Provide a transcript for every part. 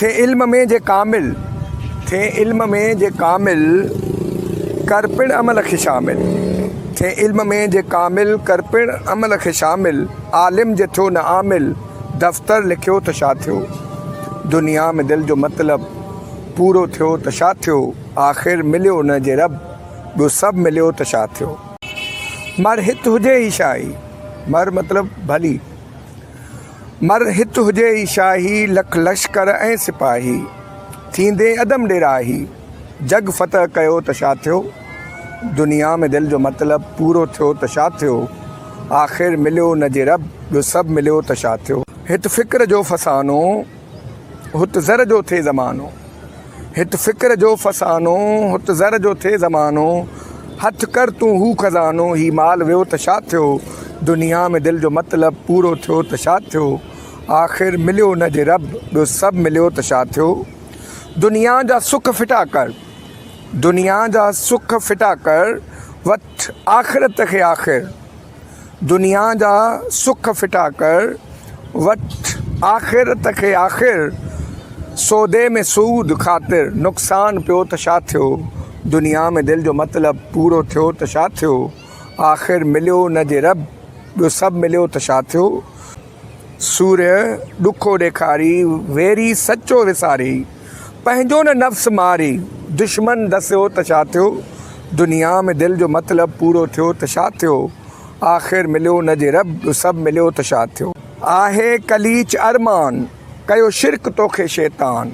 थे इल्म में जे कामिल, थे इल्म में जे कामिल, कर पिण अमल खे शामिल। थे इल्म में जे कामिल, कर पिण अमल खे शामिल। आलिम जे थियो न आमिल, दफ़्तर लिखियो त छा थियो। दुनिया में दिल जो मतलब पूरो थियो त छा थियो। आख़िर मिलियो न जे रब, ॿियो सभु मिलियो त छा थियो। मर हित हुजे ई शाही, मर मतलब भली, मर हित हुजे ई शाही, लख लश्कर ऐं सिपाही, थींदे अदम ॾेराही, जग फ़तह कयो त छा थियो। दुनिया में दिल जो मतलब पूरो थियो त छा थियो। आख़िर मिलियो न जे रब, ॿियो सभु मिलियो त छा थियो। हित फ़िक्र जो फसानो, हुत ज़र जो थिए ज़मानो। हित फ़िक्र जो फसानो, हुत ज़र जो थिए ज़मानो। हथ कर तूं हू खज़ानो, ही माल वियो त छा थियो। दुनिया में दिल जो मतलब पूरो थियो त छा थियो। आख़िर मिलियो न जे रब, ॿियो सभु मिलियो त छा थियो। दुनिया जा सुख फिटा कर, दुनिया जा सुख फिटा कर, वठ आख़िरत खे आख़िर। दुनिया जा सुख फिटा कर, वठ आख़िरत खे आख़िर। सौदे में सूद ख़ातिर, नुक़सान पियो त छा थियो। दुनिया में दिल जो मतलब पूरो थियो त छा थियो। आख़िर मिलियो न जे रब, ॿियो सभु मिलियो त छा थियो। सूर्य ॾुखो ॾेखारी, वेरी सचो विसारी, पंहिंजो न नफ़्स मारी, दुश्मन दसियो त छा थियो। दुनिया में दिल जो मतलब पूरो थियो त छा थियो। आख़िर मिलियो न जे रब, ॿियो सभु मिलियो त छा थियो। आहे कलीच अरमान, कयो शिरक तोखे शैतान।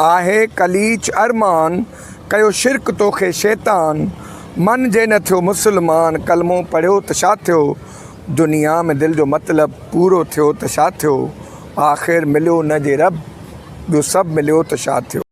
आहे कलीच अरमान, कयो शिरक तोखे शैतान। मन जे न थियो मुसलमान, कलमो पढ़ियो त छा थियो। दुनिया में दिल जो मतलब पूरो थियो त छा थियो। आख़िर मिलियो न जे रब, ॿियो सभु मिलियो त छा थियो।